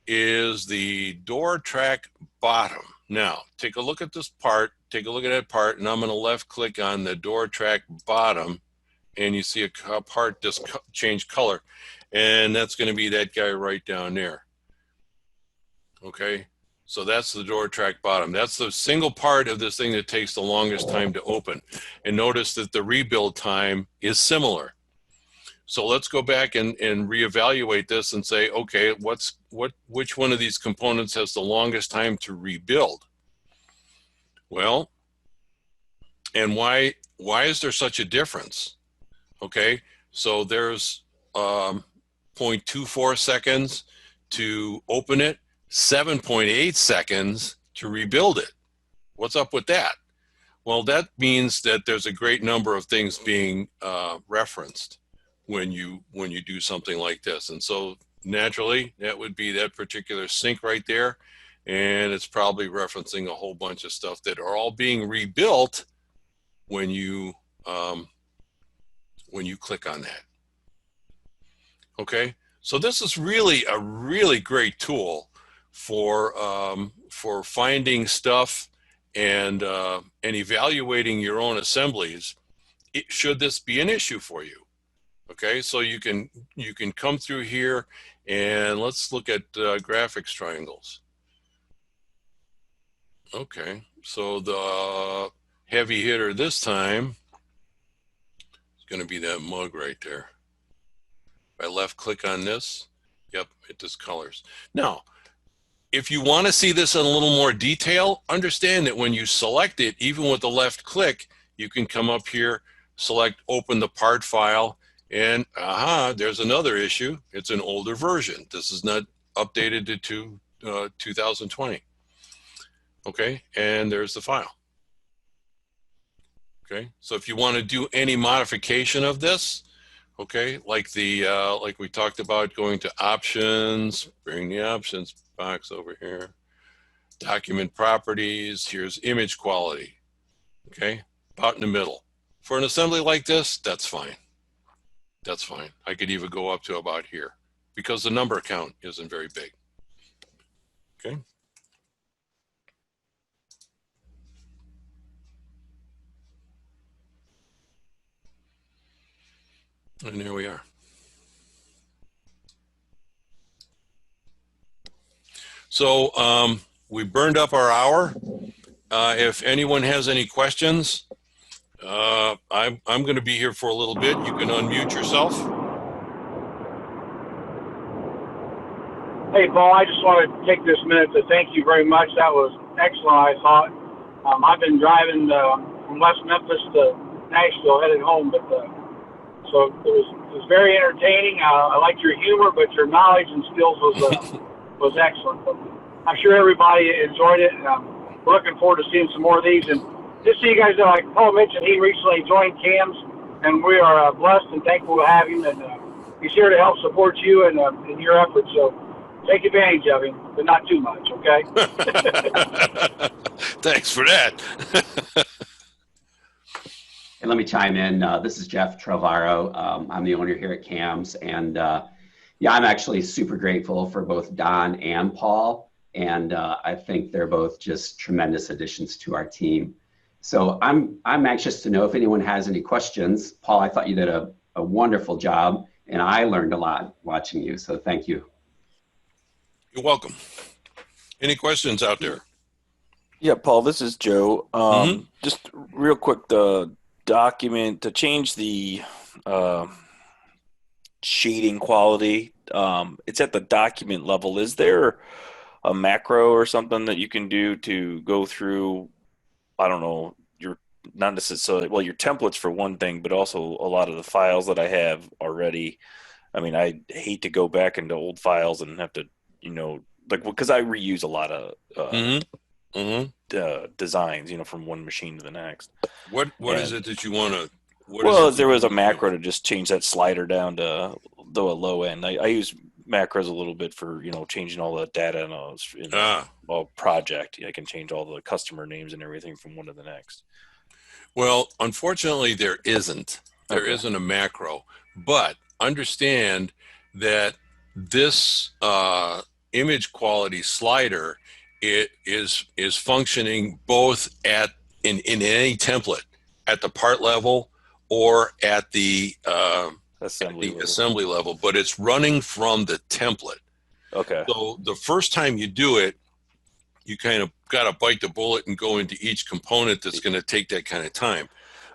is the door track bottom. Now, take a look at this part, take a look at that part, and I'm going to left click on the door track bottom, and you see a part just change color, and that's going to be that guy right down there. Okay, so that's the door track bottom. That's the single part of this thing that takes the longest time to open. And notice that the rebuild time is similar. So let's go back and reevaluate this and say, okay, which one of these components has the longest time to rebuild? Well, and why is there such a difference? Okay, so there's 0.24 seconds to open it, 7.8 seconds to rebuild it. What's up with that? Well, that means that there's a great number of things being referenced when you do something like this. And so naturally, that would be that particular sync right there. And it's probably referencing a whole bunch of stuff that are all being rebuilt when you click on that. Okay, so this is really a really great tool for finding stuff and evaluating your own assemblies. Should this be an issue for you? Okay, so you can come through here and let's look at graphics triangles. Okay, so the heavy hitter this time is going to be that mug right there. If I left click on this, yep, it discolors. Now, if you want to see this in a little more detail, understand that when you select it, even with the left click, you can come up here, select open the part file, and there's another issue. It's an older version. This is not updated to 2020. Okay, and there's the file. Okay, so if you want to do any modification of this, okay, like we talked about, going to options, bring the options box over here, document properties, here's image quality. Okay, about in the middle. For an assembly like this, that's fine. That's fine. I could even go up to about here because the number count isn't very big. Okay. And there we are. So we burned up our hour. If anyone has any questions, I'm going to be here for a little bit. You can unmute yourself. Hey, Paul, I just want to take this minute to thank you very much. That was excellent, I thought. I've been driving from West Memphis to Nashville, headed home, but so it was very entertaining. I liked your humor, but your knowledge and skills was excellent. But I'm sure everybody enjoyed it, and we're looking forward to seeing some more of these. And just so you guys know, like Paul mentioned, he recently joined CAMS, and we are blessed and thankful to have him. And he's here to help support you and in your efforts. So take advantage of him, but not too much, okay? Thanks for that. And let me chime in. This is Jeff Travaro. I'm the owner here at CAMS. And yeah, I'm actually super grateful for both Don and Paul. And I think they're both just tremendous additions to our team. So I'm anxious to know if anyone has any questions. Paul, I thought you did a wonderful job, and I learned a lot watching you. So thank you. You're welcome. Any questions out there? Yeah, Paul, this is Joe. Just real quick, the document to change the shading quality. It's at the document level. Is there a macro or something that you can do to go through, I don't know, your not necessarily, well, your templates for one thing, but also a lot of the files that I have already. I mean, I hate to go back into old files and have to, you know, like, because I reuse a lot of designs, you know, from one machine to the next. What is it that you want to? Well, there was a macro to just change that slider down to a low end. I use macros a little bit for, you know, changing all the data in a project. I can change all the customer names and everything from one to the next. Well, unfortunately, there isn't. There isn't a macro, but understand that this image quality slider it is functioning both in any template at the part level or at the assembly level, but it's running from the template. Okay. So the first time you do it, you kind of got to bite the bullet and go into each component that's going to take that kind of time.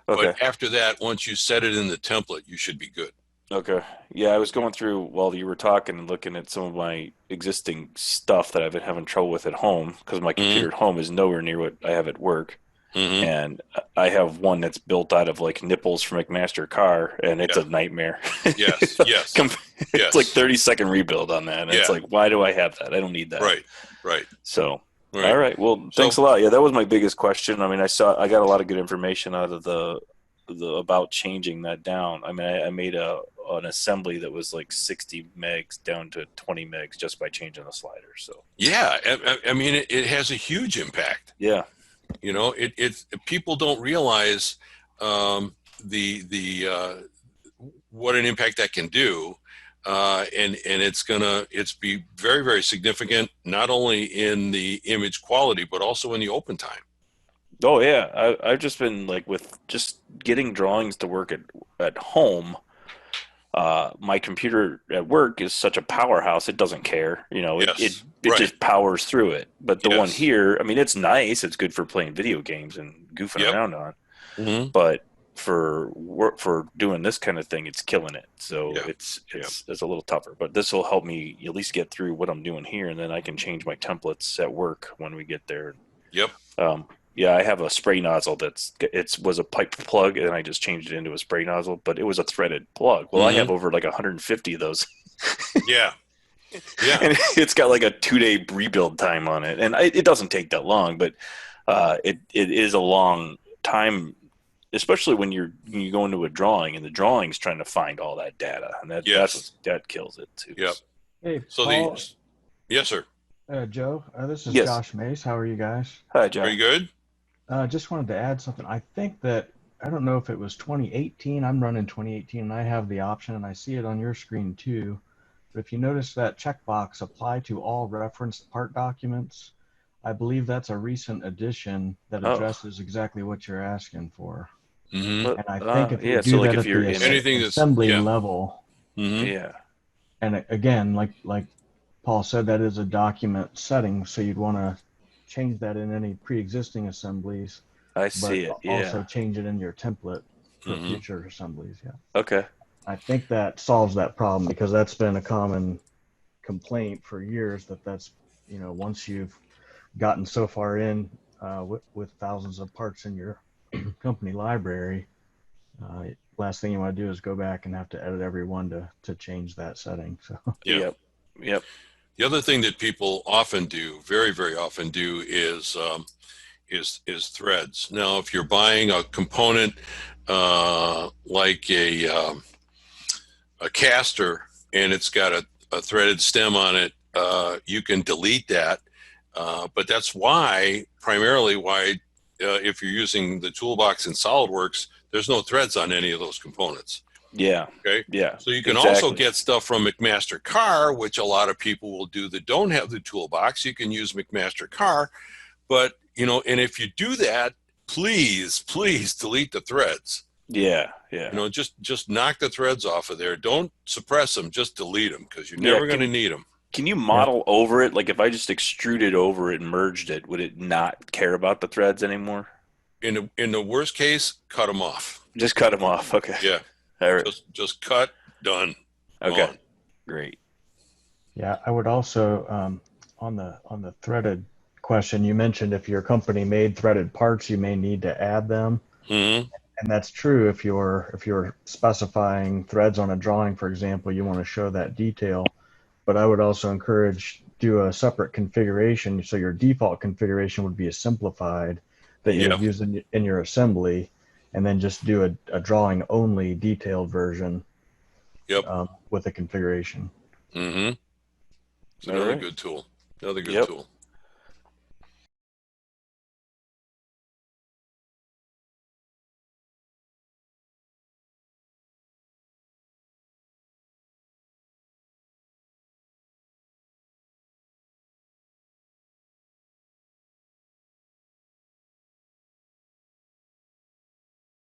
Okay. But after that, once you set it in the template, you should be good. Okay. Yeah, I was going through while you were talking and looking at some of my existing stuff that I've been having trouble with at home because my computer at home is nowhere near what I have at work. And I have one that's built out of like nipples from McMaster car, and it's a nightmare. Yes, yes. It's like 30-second rebuild on that. And it's like, why do I have that? I don't need that. Right. So, all right. Well, thanks a lot. Yeah, that was my biggest question. I mean, I got a lot of good information out of the about changing that down. I mean, I made an assembly that was like 60 megs down to 20 megs just by changing the slider. So yeah, I mean, it has a huge impact. Yeah. You know, people don't realize what an impact that can do, and it's be very, very significant not only in the image quality but also in the open time. Oh yeah, I've just been like with just getting drawings to work at home. My computer at work is such a powerhouse; it doesn't care. You know, it just powers through it. But the one here, I mean, it's nice. It's good for playing video games and goofing around on. But for doing this kind of thing, it's killing it. So it's a little tougher. But this will help me at least get through what I'm doing here, and then I can change my templates at work when we get there. Yep. Yeah, I have a spray nozzle was a pipe plug, and I just changed it into a spray nozzle, but it was a threaded plug. Well, I have over like 150 of those. Yeah. And it's got like a 2-day rebuild time on it, and it doesn't take that long, but it is a long time, especially when you go into a drawing, and the drawing's trying to find all that data, and that kills it too. Yep. Hey, so Paul, yes, sir. Joe, this is Yes. Josh Mace. How are you guys? Hi, Joe. Very good. Just wanted to add something. I think that, I don't know if it was 2018. I'm running 2018, and I have the option, and I see it on your screen too. But if you notice that checkbox, apply to all referenced part documents, I believe that's a recent addition that addresses exactly what you're asking for. And I think if you do that at the assembly level, and again, like Paul said, that is a document setting, so you'd want to change that in any pre-existing assemblies. I see it. Yeah. Also change it in your template for future assemblies. Yeah. Okay. I think that solves that problem because that's been a common complaint for years. That's once you've gotten so far in with thousands of parts in your company library, last thing you want to do is go back and have to edit every one to change that setting. So. Yep. The other thing that people often do, very, very often do, is threads. Now, if you're buying a component like a caster and it's got a threaded stem on it, you can delete that. But that's primarily why, if you're using the toolbox in SolidWorks, there's no threads on any of those components. Yeah. Okay. Yeah. So you can also get stuff from McMaster Car, which a lot of people will do that don't have the toolbox. You can use McMaster Car, but and if you do that, please delete the threads. Yeah. Just knock the threads off of there. Don't suppress them. Just delete them because you're never going to need them. Can you model over it? Like if I just extruded over it and merged it, would it not care about the threads anymore? In the worst case, cut them off. Just cut them off. Okay. Yeah. All right. Just cut. Done. Okay. Great. Yeah, I would also on the threaded question, you mentioned if your company made threaded parts, you may need to add them. And that's true if you're specifying threads on a drawing, for example, you want to show that detail. But I would also encourage do a separate configuration. So your default configuration would be a simplified that you would use in your assembly, and then just do a drawing only detailed version with a configuration. It's another good tool. Another good tool.